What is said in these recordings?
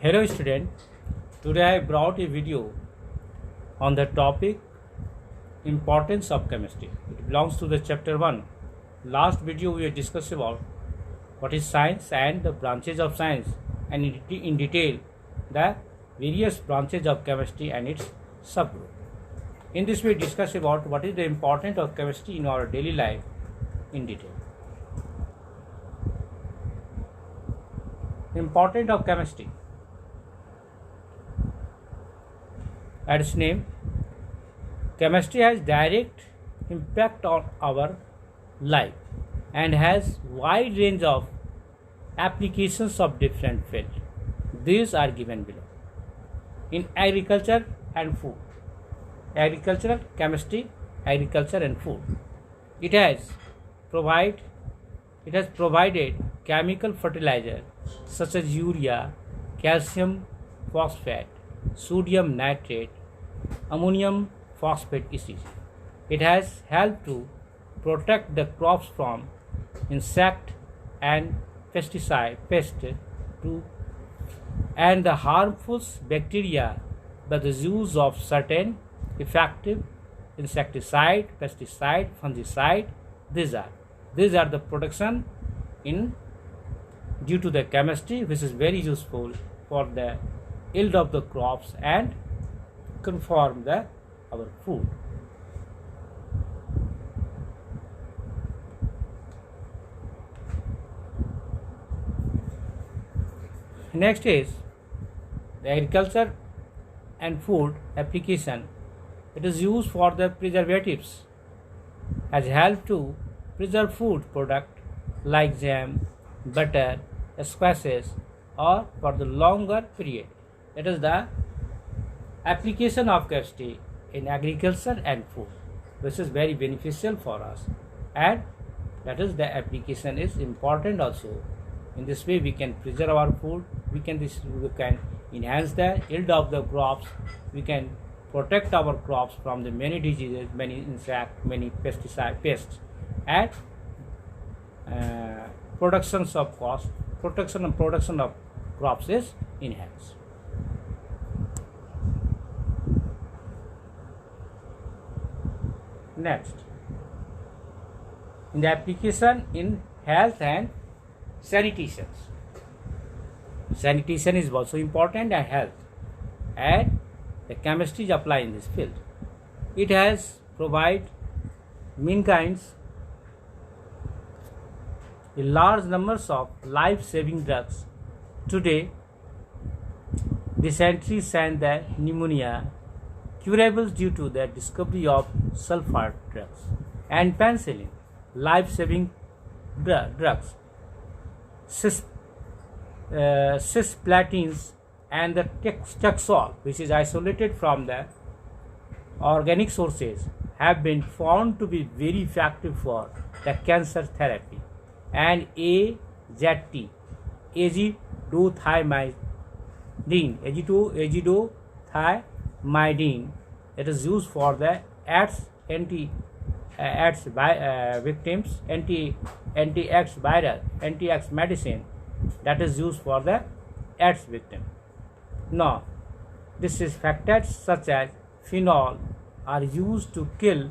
Hello student, today I brought a video on the topic importance of chemistry. It belongs to the chapter 1. Last video we discussed about what is science and the branches of science and in detail the various branches of chemistry and its subgroup. In this we discuss about what is the importance of chemistry in our daily life in detail. Importance of chemistry. At its name, chemistry has direct impact on our life and has wide range of applications of different fields. These are given below. In agriculture and food, agricultural chemistry, agriculture and food, it has provided chemical fertilizer such as urea, calcium phosphate, sodium nitrate, ammonium phosphate, etc. It has helped to protect the crops from insect and pesticide pest to and the harmful bacteria by the use of certain effective insecticide, pesticide, fungicide. These are the production in due to the chemistry, which is very useful for the yield of the crops and conform our food. Next is the agriculture and food application. It is used for the preservatives, has helped to preserve food product like jam, butter, squashes, or for the longer period. It is the application of chemistry in agriculture and food, which is very beneficial for us, and that is the application is important also. In this way we can preserve our food, we can enhance the yield of the crops, we can protect our crops from the many diseases, many insects, many pesticide pests, and production of crops is enhanced. Next, in the application in health and sanitation. Sanitation is also important and health, and the chemistry is applied in this field. It has provided mankind's a large numbers of life-saving drugs. Today, dysentery and the pneumonia curable due to the discovery of sulfur drugs and penicillin, life-saving drugs, cisplatines and the Taxol, which is isolated from the organic sources, have been found to be very effective for the cancer therapy. And AZT, azithromycin, it is used for the AIDS victims, anti-X viral, anti-X medicine that is used for the AIDS victim. Now, disinfectants such as phenol are used to kill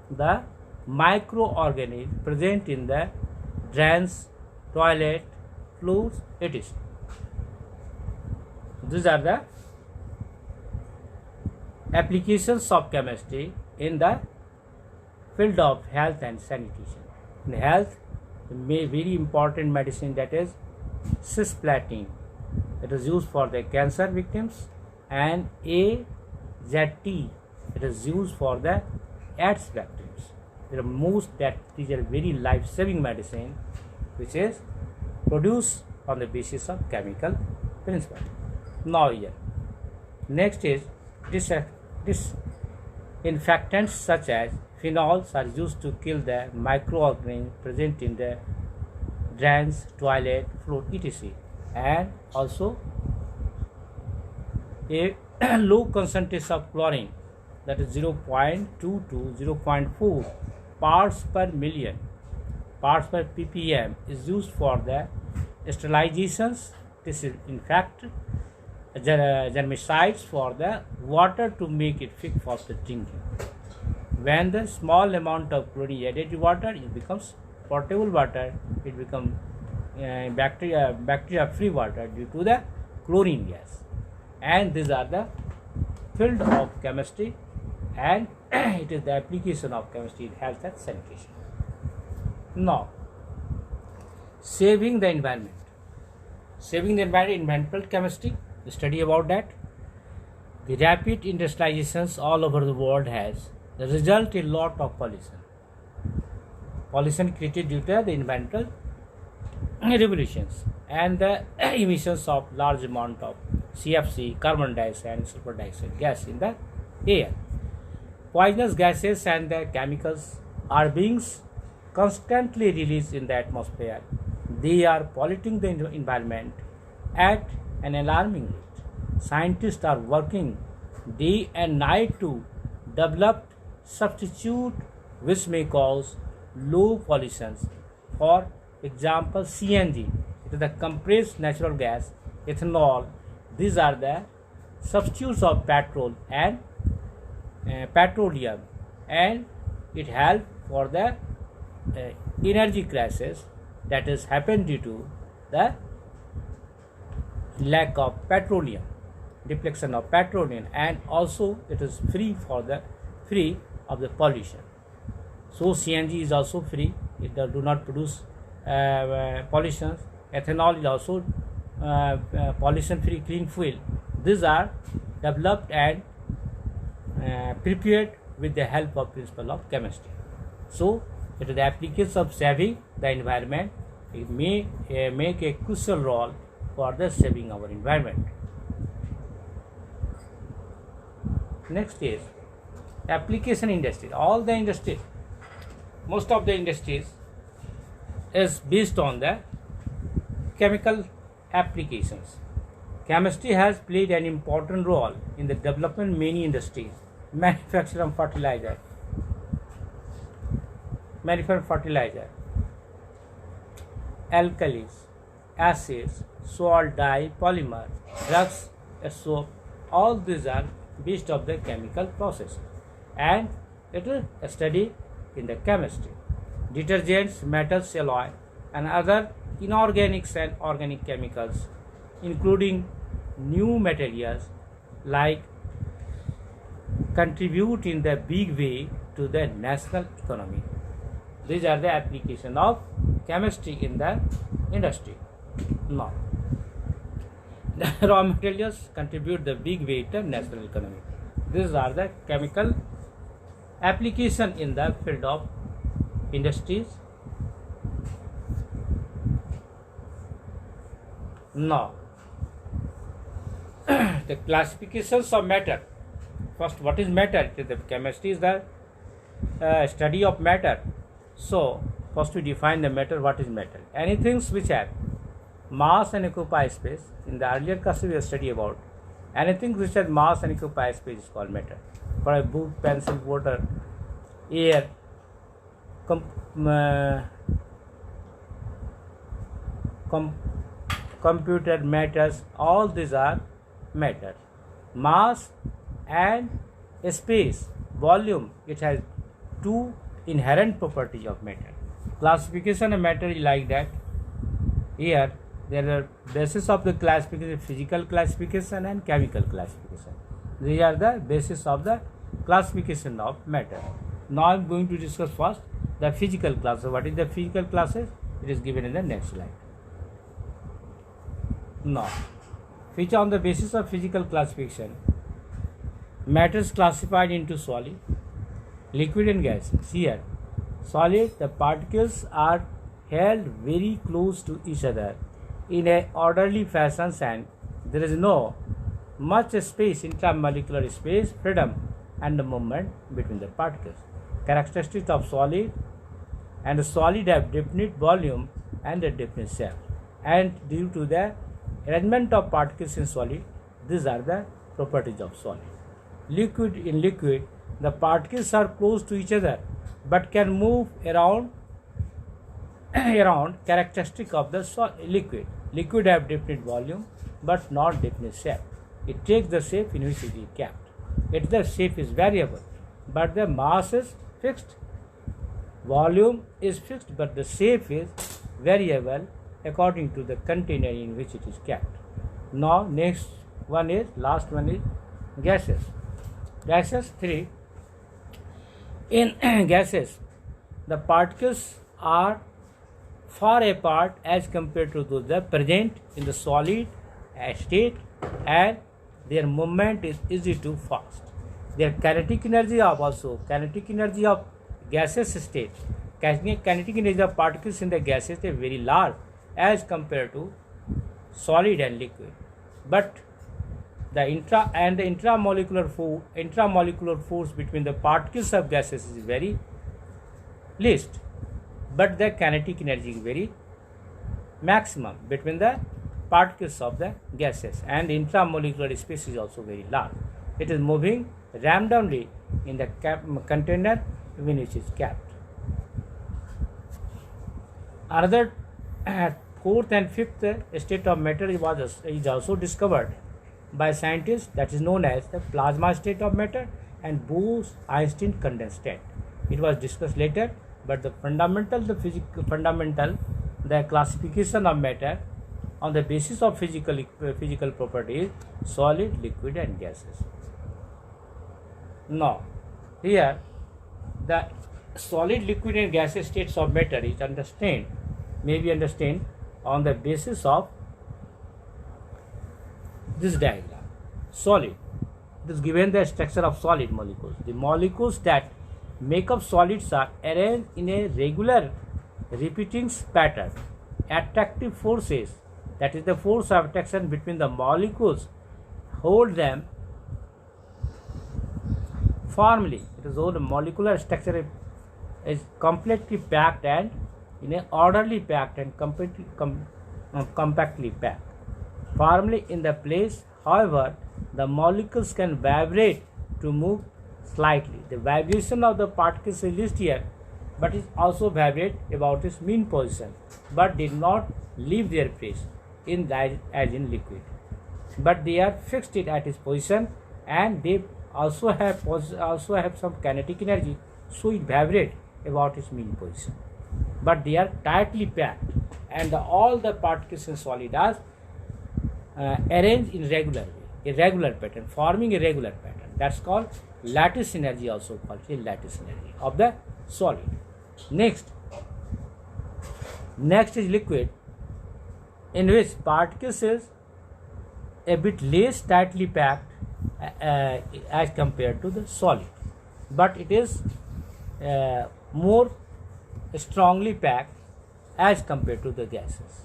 the microorganisms present in the drains, toilet, floors, etc. These are the applications of chemistry in the field of health and sanitation. In health, the very important medicine that is cisplatin. It is used for the cancer victims, and AZT, it is used for the AIDS victims. These are very life-saving medicine, which is produced on the basis of chemical principle. Now here, next is disinfectants such as phenols are used to kill the microorganisms present in the drains, toilet, floor, etc. And also a low concentration of chlorine, that is 0.2 to 0.4 parts per million, parts per ppm, is used for the sterilizations. This is in fact germicides for the water to make it fit for the drinking. When the small amount of chlorine added to water, it becomes potable water. It becomes bacteria free water due to the chlorine gas. And these are the field of chemistry, and it is the application of chemistry in health and sanitation. Now, saving the environment. Saving the environment, environmental chemistry, the study about that. The rapid industrializations all over the world has result in lot of pollution. Pollution created due to the environmental revolutions and the emissions of large amount of CFC, carbon dioxide and sulfur dioxide gas in the air. Poisonous gases and the chemicals are being constantly released in the atmosphere. They are polluting the environment at an alarming rate. Scientists are working day and night to develop substitute which may cause low pollutions. For example, CNG, it is the compressed natural gas, ethanol. These are the substitutes of petrol and petroleum, and it helps for the energy crisis that has happened due to the lack of petroleum, depletion of petroleum, and also it is free of the pollution. So CNG is also free; it do not produce pollution. Ethanol is also pollution-free clean fuel. These are developed and prepared with the help of principle of chemistry. So it is the application of saving the environment. It may make a crucial role for the saving our environment. Next is application industry. All the industries, most of the industries is based on the chemical applications. Chemistry has played an important role in the development of many industries. Manufacture of fertilizer, alkalis, acids, salt, dye, polymer, drugs, soap. All these are based on the chemical process, and it is a study in the chemistry. Detergents, metals, alloy, and other inorganics and organic chemicals, including new materials like contribute in the big way to the national economy. These are the application of chemistry in the industry. Now, the raw materials contribute the big way to national economy. These are the chemical application in the field of industries. Now, the classifications of matter. First, what is matter? The chemistry is the study of matter. So, first we define the matter. What is matter? Anything which have mass and occupy space. In the earlier class we have studied about anything which has mass and occupy space is called matter. For a book, pencil, water, air, computer, matters, all these are matter. Mass and space, volume, it has two inherent properties of matter. Classification of matter is like that. Here there are basis of the classification: physical classification and chemical classification. These are the basis of the classification of matter. Now I am going to discuss first the physical classes. What is the physical classes? It is given in the next slide. Now, which on the basis of physical classification, matter is classified into solid, liquid and gases. Here, solid, the particles are held very close to each other in a orderly fashion, and there is no much space, intermolecular space, freedom and the movement between the particles. Characteristics of solid: and the solid have definite volume and a definite shape, and due to the arrangement of particles in solid, these are the properties of solid. Liquid: in liquid, the particles are close to each other but can move around characteristic of the liquid. Liquid have definite volume but not definite shape. it takes the shape in which it is kept. The shape is variable, but the mass is fixed. Volume is fixed, but the shape is variable according to the container in which it is kept. Now, last one is gases. Gases 3. In gases, the particles are far apart as compared to those present in the solid state, and their movement is easy to fast. Their kinetic energy of gaseous state, kinetic energy of particles in the gases is very large as compared to solid and liquid. But the intramolecular force between the particles of gases is very least, but the kinetic energy is very maximum between the particles of the gases, and intramolecular space is also very large. It is moving randomly in the container when it is kept. Another fourth and fifth state of matter is also discovered by scientists, that is known as the plasma state of matter and Bose-Einstein condensate. It was discussed later, but the classification of matter on the basis of physical properties, solid, liquid, and gases. Now, here the solid, liquid, and gaseous states of matter is may be understood on the basis of this diagram. Solid. It is given the structure of solid molecules. The molecules that make up solids are arranged in a regular repeating pattern. Attractive forces, that is the force of attraction between the molecules, hold them firmly. It is all the molecular structure is completely packed and in an orderly packed and compactly packed firmly in the place. However, the molecules can vibrate to move slightly. The vibration of the particles is listed here, but it also vibrate about its mean position, but did not leave their place as in liquid. But they are fixed at its position, and they also have some kinetic energy, so it vibrate about its mean position. But they are tightly packed, and all the particles in solid are arranged in irregular pattern, forming a regular pattern. That's called lattice energy, also called lattice energy of the solid. Next is liquid, in which particles is a bit less tightly packed as compared to the solid, but it is more strongly packed as compared to the gases.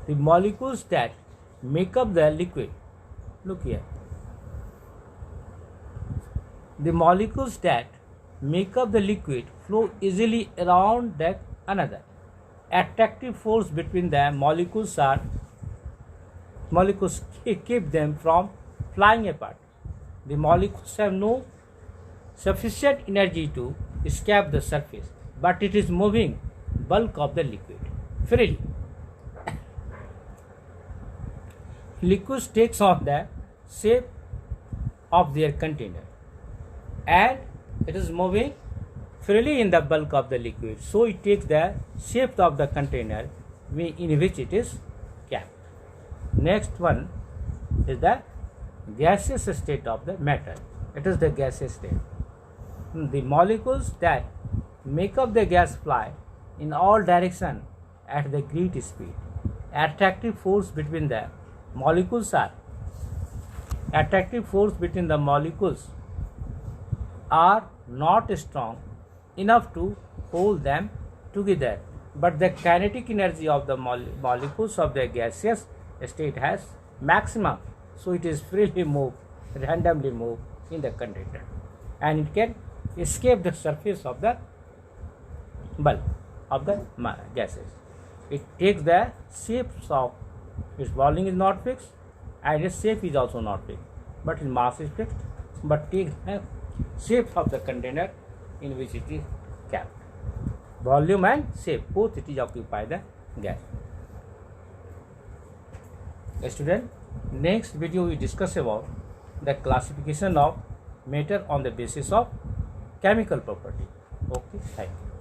The molecules that make up the liquid, look here, the molecules that make up the liquid flow easily around another. Attractive force between the molecules keep them from flying apart. The molecules have no sufficient energy to escape the surface, but it is moving bulk of the liquid freely. Liquids takes on the shape of their container, and it is moving freely in the bulk of the liquid, so it takes the shape of the container in which it is kept. Next one is the gaseous state of the matter. It is the gaseous state. The molecules that make up the gas fly in all directions at the great speed. Attractive force between the molecules are not strong enough to hold them together, but the kinetic energy of the molecules of the gaseous state has maximum, so it is randomly move in the container, and it can escape the surface of the bulk of the gases. It takes the shapes of its volume is not fixed, and its shape is also not fixed, but its mass is fixed, but takes the shape of the container in which it is kept. Volume and shape, both it is occupied the gas. Student, next video we discuss about the classification of matter on the basis of chemical property. Okay, thank you.